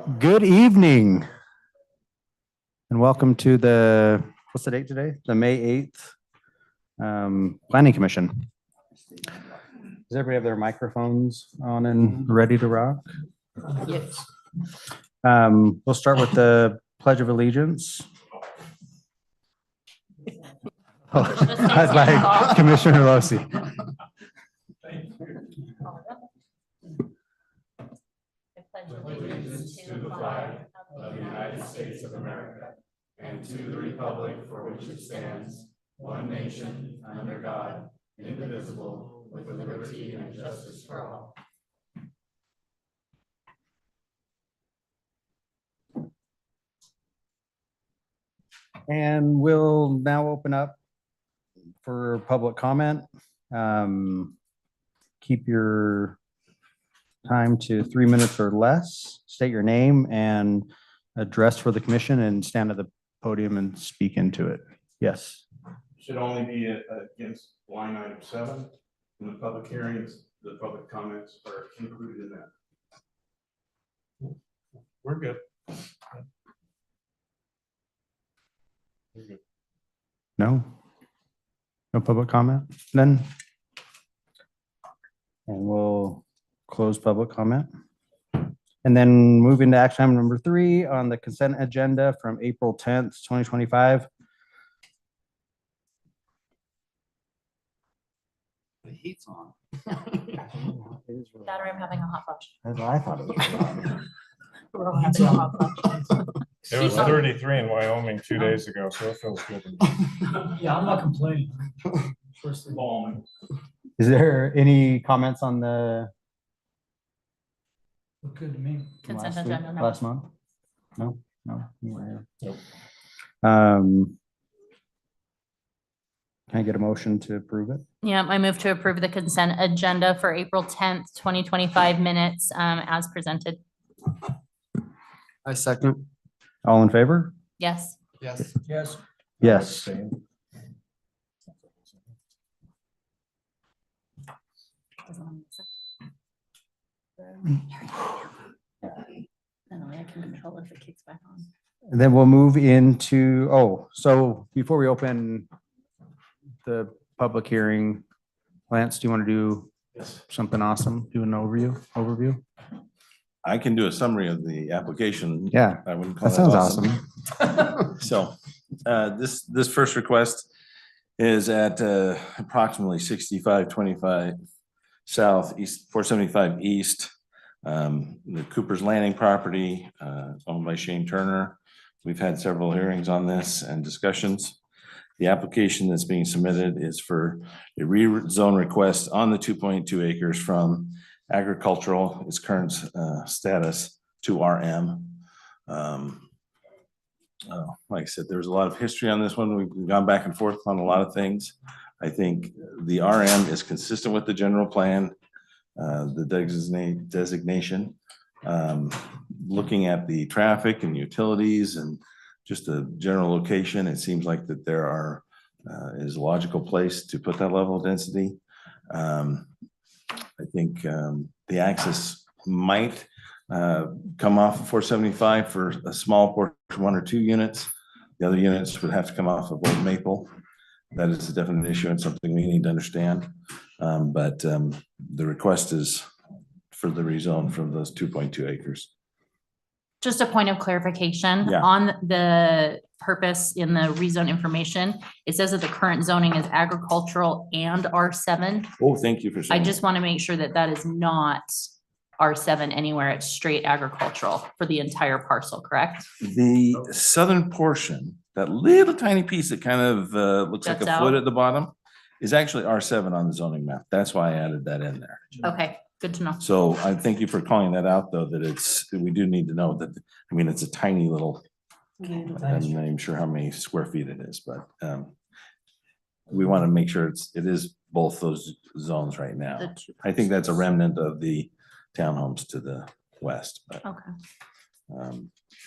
Good evening and welcome to what's the date today? The May 8th Planning Commission. Does everybody have their microphones on and ready to rock? Yes. We'll start with the Pledge of Allegiance. I'd like Commissioner Losi. Allegiance to the flag of the United States of America and to the republic for which it stands, one nation, under God, indivisible, with liberty and justice for all. And we'll now open up for public comment. Keep your time to 3 minutes or less. State your name and address for the commission and stand at the podium and speak into it. Yes. Should only be against line item 7 in the public hearings. The public comments are included in that. We're good. No? No public comment then? And we'll close public comment. And then move into action item number 3 on the consent agenda from April 10th, 2025. The heat's on. Dad, I'm having a hot flash. That's what I thought it was. We're all having a hot flash. It was 33 in Wyoming 2 days ago, so it feels good. Yeah, I'm not complaining. First of Balmy. Is there any comments on the look good to me. Consent last week, agenda, no. last month? No, no. You weren't here. Nope. Can I get a motion to approve it? Yeah, I move to approve the consent agenda for April 10th, 2025 minutes as presented. I second. All in favor? Yes. Yes. Yes. Yes. I can control if it kicks back on. And then we'll move into, so before we open the public hearing, Lance, do you want to do Yes. something awesome? Do an overview? I can do a summary of the application. Yeah, I wouldn't call that sounds awesome. So, this first request is at approximately 6525 South East 475 East. The Cooper's Landing property, owned by Shane Turner. We've had several hearings on this and discussions. The application that's being submitted is for a rezone request on the 2.2 acres from agricultural, its current status, to RM. Like I said, there's a lot of history on this one. We've gone back and forth on a lot of things. I think the RM is consistent with the general plan, the designation. Looking at the traffic and utilities and just the general location, it seems like that there is a logical place to put that level of density. I think the access might come off of 475 for a small portion, 1 or 2 units. The other units would have to come off of Old Maple. That is a definite issue and something we need to understand. But the request is for the rezone from those 2.2 acres. Just a point of clarification Yeah. on the purpose in the rezone information. It says that the current zoning is agricultural and R7. Oh, thank you for I saying. just want to make sure that that is not R7 anywhere. It's straight agricultural for the entire parcel, correct? The southern portion, that little tiny piece that kind of looks like a Juts foot out. at the bottom, is actually R7 on the zoning map. That's why I added that in there. Okay, good to know. So I thank you for calling that out, though, that we do need to know that, I mean, it's a tiny little, I'm not even sure how many square feet it is, but we want to make sure it is both those zones right The now. two- I think that's a remnant of the townhomes to the west, but Okay.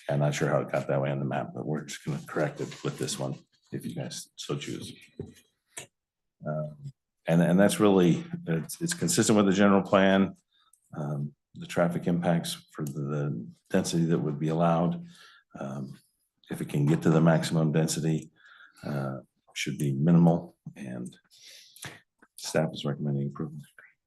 I'm not sure how it got that way on the map, but we're just gonna correct it with this one, if you guys so choose. And that's really, it's consistent with the general plan. the traffic impacts for the density that would be allowed. If it can get to the maximum density, should be minimal, and staff is recommending approval.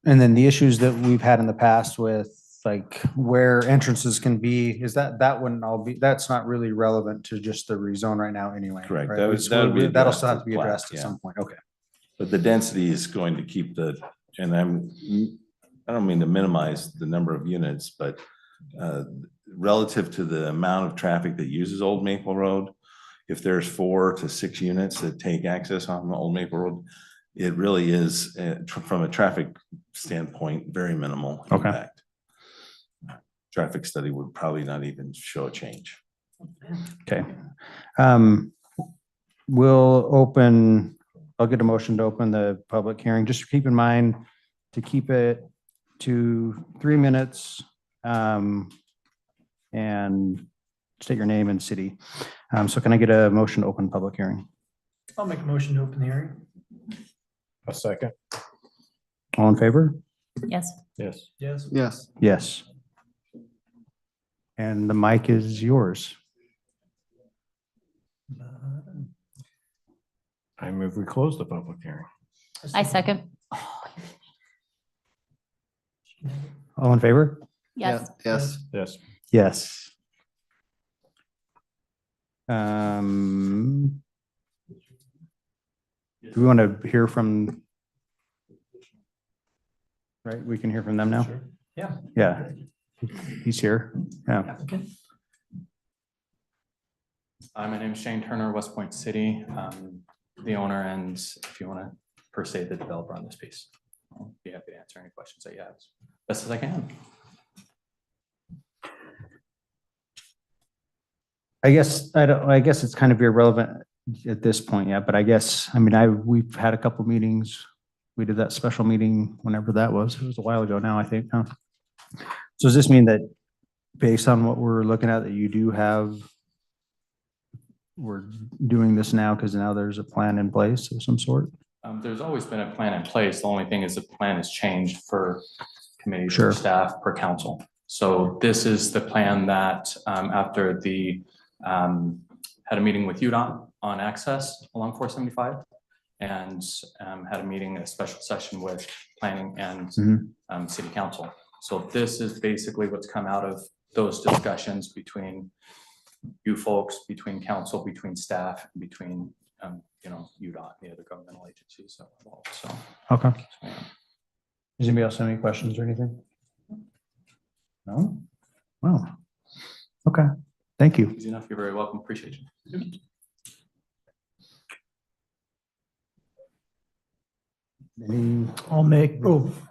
And then the issues that we've had in the past with like where entrances can be, is that wouldn't all be, that's not really relevant to just the rezone right now anyway. Correct. right? That would- that would be That'll addressed still have as to be plat, addressed at yeah. some point. Okay. But the density is going to keep and I don't mean to minimize the number of units, but relative to the amount of traffic that uses Old Maple Road, if there's 4 to 6 units that take access on Old Maple Road, it really is, from a traffic standpoint, very minimal Okay. impact. Traffic study would probably not even show a change. Okay. I'll get a motion to open the public hearing. Just keep in mind to keep it to 3 minutes. And state your name and city. So can I get a motion to open public hearing? I'll make a motion to open the hearing. A second. All in favor? Yes. Yes. Yes. Yes. Yes. And the mic is yours. I move we close the public hearing. I second. All in favor? Yes. Yes. Yes. Yes. Do we want to hear from? Right, we can hear from them now? Yeah. Yeah. He's here. Yeah. Applicant. My name is Shane Turner, West Point City, the owner, and if you want to per se the developer on this piece, I'll be happy to answer any questions that you have as best as I can. I guess it's kind of irrelevant at this point yet, but we've had a couple meetings. We did that special meeting whenever that was. It was a while ago now, I think. Huh? So does this mean that based on what we're looking at, that you do have, we're doing this now because now there's a plan in place of some sort? There's always been a plan in place. The only thing is the plan has changed for committees, Sure. per staff, per council. So this is the plan that after the had a meeting with UDOT on access along 475 and had a meeting, a special session with planning and city council. So this is basically what's come out of those discussions between you folks, between council, between staff, between UDOT, the other governmental agencies that are involved. So Okay. yeah. Does anybody else have any questions or anything? No? Wow. Okay. Thank you. Easy enough. You're very welcome. Appreciate you. I'll make,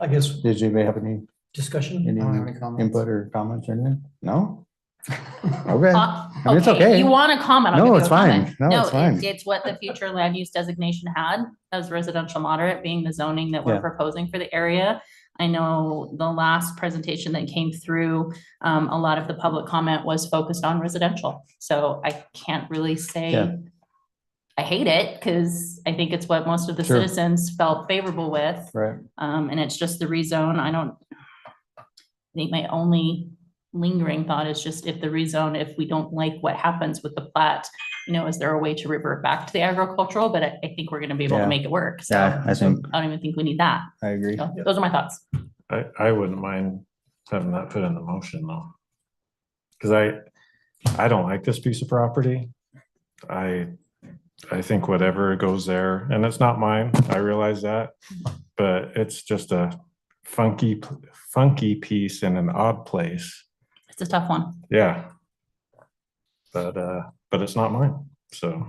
I guess, Did anybody have any discussion. input or comments or anything? No? Okay. I mean, it's Okay, okay. you want to comment? I'll No, give you it's a comment. fine. No, it's fine. It's what the future land use designation had as residential moderate being the zoning that we're Yeah. proposing for the area. I know the last presentation that came through, a lot of the public comment was focused on residential. So I can't really Yeah. say I hate it because I think it's what most of the Sure. citizens felt favorable with. Right. And it's just the rezone. I think my only lingering thought is just if we don't like what happens with the plat, is there a way to revert back to the agricultural? But I think we're gonna be able Yeah. to make it work. So Yeah, I think, I don't even think we need that. I agree. So those are my thoughts. I wouldn't mind having that put in the motion though. Cause I don't like this piece of property. I think whatever goes there, and it's not mine, I realize that, but it's just a funky piece in an odd place. It's a tough one. Yeah. But it's not mine, so.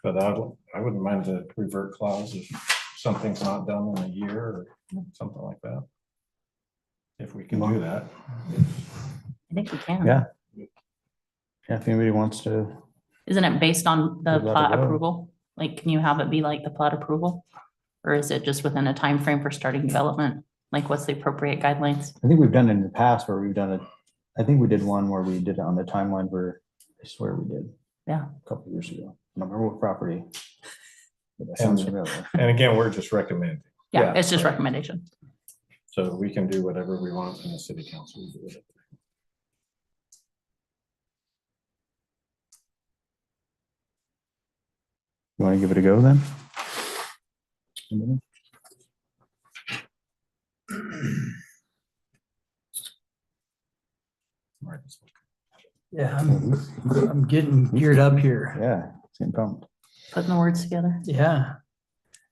But I wouldn't mind the revert clause if something's not done in a year or something like that. If we can do that. I think we can. Yeah. Yeah, if anybody wants to, Isn't it based on the We'd let it plat go. approval? Like, can you have it be like the plat approval? Or is it just within a time frame for starting development? Like, what's the appropriate guidelines? I think we've done it in the past where we've done it. I think we did one where we did it on the timeline where, I swear we did. Yeah. A couple of years ago. I don't remember what property. But that sounds familiar. And again, we're just recommending. Yeah, Yeah. it's just recommendation. So we can do whatever we want in the city council. will do whatever. You want to give it a go then? Yeah, I'm getting geared up here. Yeah, same pumped. Putting the words together. Yeah.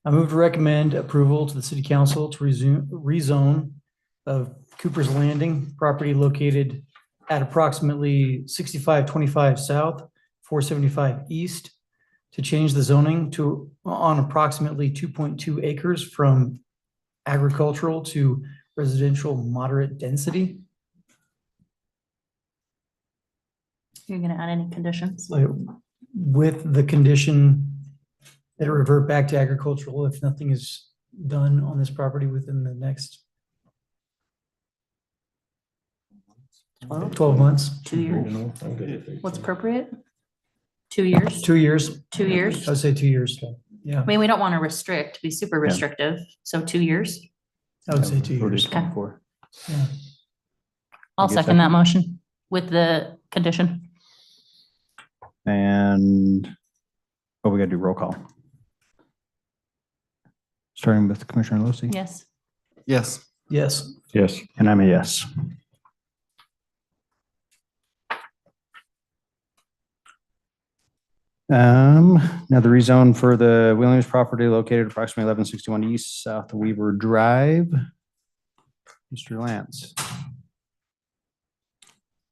I move to recommend approval to the city council to rezone of Cooper's Landing property located at approximately 6525 south, 475 east, to change the zoning to on approximately 2.2 acres from agricultural to residential moderate density. You're gonna add any conditions? Like, with the condition that it revert back to agricultural if nothing is done on this property within the next 12 months, 2 years. I'm good with it. What's appropriate? 2 years? 2 years. 2 years? I would say 2 years. Yeah, I mean, we don't want to restrict, be super restrictive. So 2 years. I would say 2 years. 24. Yeah. I'll Give me a second that motion with the condition. And, oh, we gotta do roll call. Starting with Commissioner Lucy. Yes. Yes. Yes. Yes. And I'm a yes. Now the rezone for the Williams property located approximately 1161 East South Weaver Drive. Mr. Lance.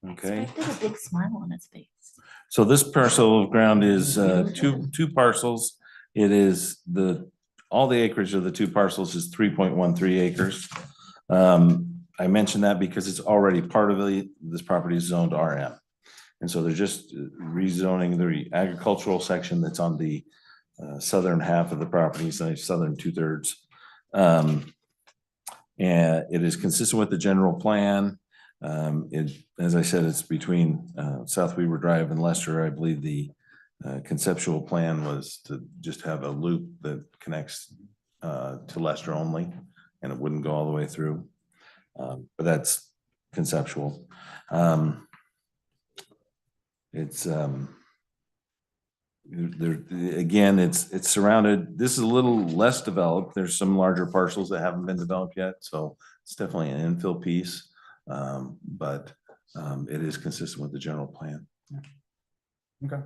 Okay. Expected a big smile on his face. So this parcel of ground is two parcels. It is all the acreage of the two parcels is 3.13 acres. I mentioned that because it's already part of this property is zoned RM. And so they're just rezoning the agricultural section that's on the southern half of the property, so southern 2/3. And it is consistent with the general plan. As I said, it's between South Weaver Drive and Lester. I believe the conceptual plan was to just have a loop that connects to Lester only, and it wouldn't go all the way through. But that's conceptual. It's there again, it's surrounded. This is a little less developed. There's some larger parcels that haven't been developed yet, so it's definitely an infill piece. But it is consistent with the general plan. Okay.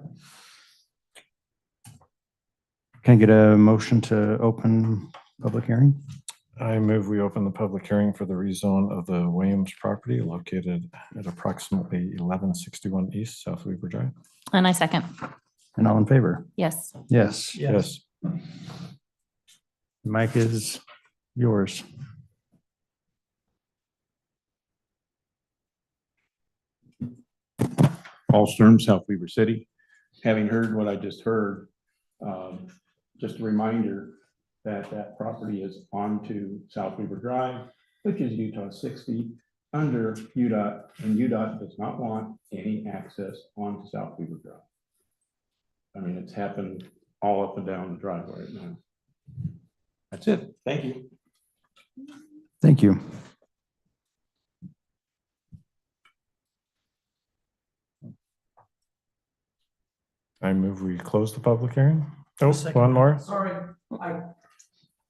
Can I get a motion to open public hearing? I move we open the public hearing for the rezone of the Williams property located at approximately 1161 East South Weaver Drive. And I second. And all in favor? Yes. Yes. Yes. Mike is yours. Paul Sturm, South Weaver City. Having heard what I just heard, just a reminder that that property is onto South Weaver Drive, which is Utah 60 under UDOT, and UDOT does not want any access onto South Weaver Drive. I mean, it's happened all up and down the driveway right now. That's it. Thank you. Thank you. I move we close the public hearing. Oh, Second. one more. Sorry,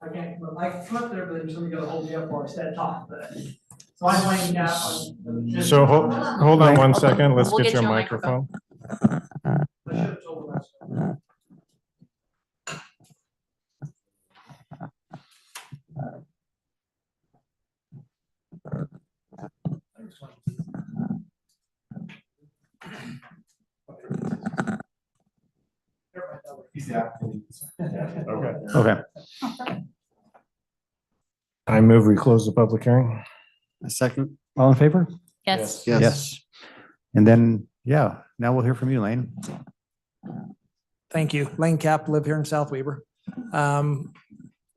I can't, I come up there, but then somebody got to hold me up while I said talk, but. So I'm laying down on. So hold on one second. Let's We'll get your microphone. I should have told them that. Okay. Okay. I move we close the public hearing. A second. All in favor? Yes. Yes. And then, yeah, now we'll hear from you, Lane. Thank you. Lane Cap, live here in South Weaver. The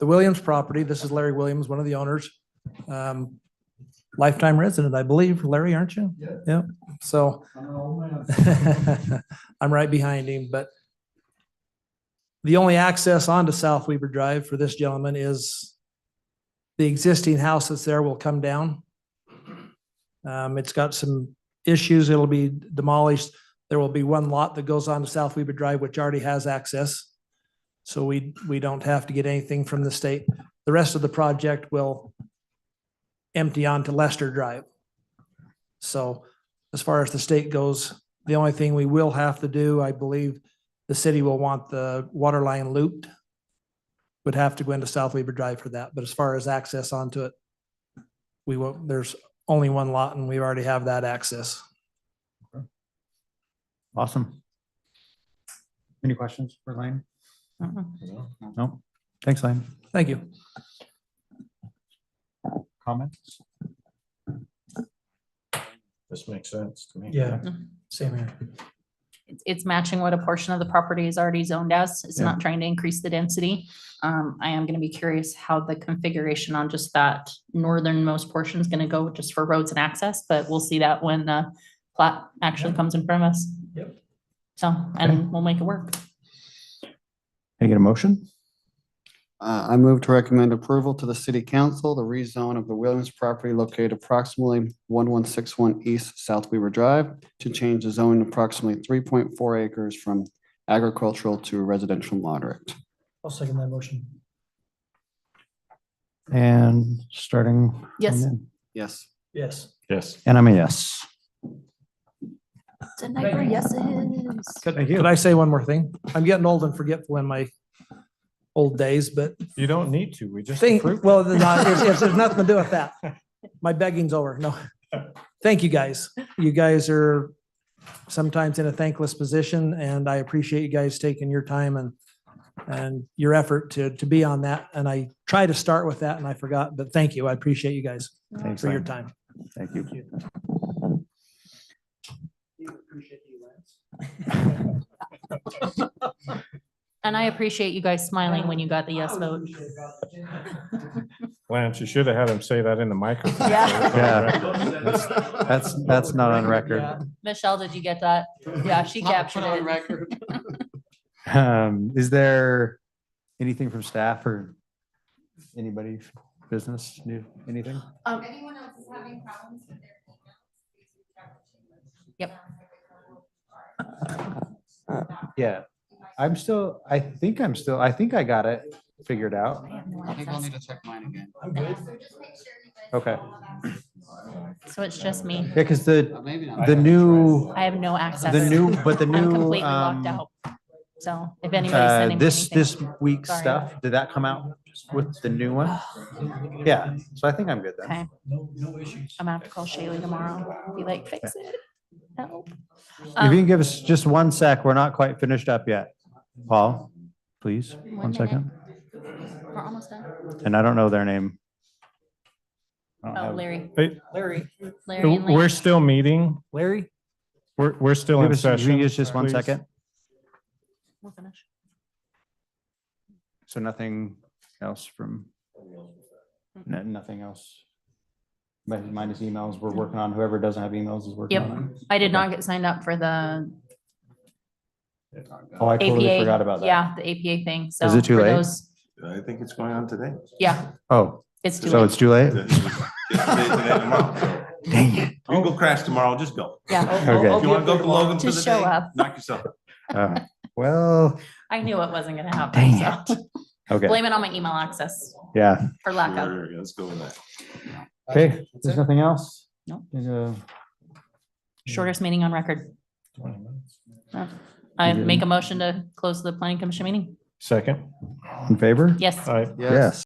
Williams property, this is Larry Williams, one of the owners. Lifetime resident, I believe. Larry, aren't you? Yeah. Yep. So I'm an old man. I'm right behind him, but the only access onto South Weaver Drive for this gentleman is The existing house that's there will come down. It's got some issues. It'll be demolished. There will be one lot that goes on to South Weaver Drive, which already has access. So we don't have to get anything from the state. The rest of the project will empty onto Lester Drive. So as far as the state goes, the only thing we will have to do, I believe, the city will want the water line looped. Would have to go into South Weaver Drive for that. But as far as access onto it, we won't, there's only one lot and we already have that access. Awesome. Any questions for Lane? Mhm. No? Thanks, Lane. Thank you. Comments? This makes sense to me. Yeah, same here. It's matching what a portion of the property is already zoned as. It's Yeah. not trying to increase the density. I am gonna be curious how the configuration on just that northernmost portion is gonna go just for roads and access, but we'll see that when the plat actually comes in front of us. Yep. So, and we'll make it work. Can I get a motion? I move to recommend approval to the city council, the rezone of the Williams property located approximately 1161 East South Weaver Drive to change the zone approximately 3.4 acres from agricultural to residential moderate. I'll second that motion. And starting. from Yes. then. Yes. Yes. Yes. And I'm a yes. Tonight, for yeses. Could I say one more thing? I'm getting old and forgetful in my old days, but You don't need to. We just think, approved. well, there's nothing to do with that. My begging's over. No. Thank you, guys. You guys are sometimes in a thankless position and I appreciate you guys taking your time and your effort to be on that. And I try to start with that and I forgot, but thank you. I appreciate you guys Thanks, for your Lane. time. Thank you. And I appreciate you guys smiling when you got the yes vote. Lance, you should have had him say that in the microphone. Yeah. That's not on record. Michelle, did you get that? Yeah, she captured it. Is there anything from staff or anybody business, new, anything? Anyone else is having problems with their emails? Yep. Yeah, I think I got it figured out. I have no I think I'll access. need to check mine again. I'm good. So just make sure you guys. Okay. have all that. So it's just me. Yeah, because Maybe not. the new, I have no access. the new, but the I'm new, completely locked out. So if anybody's sending me this anything. week's Sorry. stuff, did that come out with the new one? Yeah, so I think I'm good then. Okay, No issues. I'm gonna have to call Shaylee tomorrow. Be like, fix it. Help. If you can Um, give us just 1 sec, we're not quite finished up yet. Paul, please, 1 minute. second. We're almost done. And I don't know their name. I don't Oh, have- Larry, Larry, Larry and We're Lee. still meeting. Larry, We're still Give in us, will session. you just 1 please. second? We'll finish. So nothing else from, nothing else. Minus emails we're working on. Whoever doesn't have emails is working Yep. on it. I did not get signed up for the Oh, I totally forgot APA. about that. Yeah, the APA thing. So Is it too for late? those- I think it's going on today. Yeah, Oh, it's too so late. it's too late? Yesterday, today, tomorrow, so. Dang it. You can go crash tomorrow, just go. Yeah, Okay. If you want to go to Logan for the Just show day, up. knock yourself out. Well, I knew it wasn't gonna happen, Dang so okay, blame it on my email access yeah. for lack of. Sure, let's go with that. Okay, there's nothing else? No. Uh, Shortest meeting on record. 20 minutes. I good. make a motion to close the planning commission meeting. Second. In favor? Yes. Aye. Yes.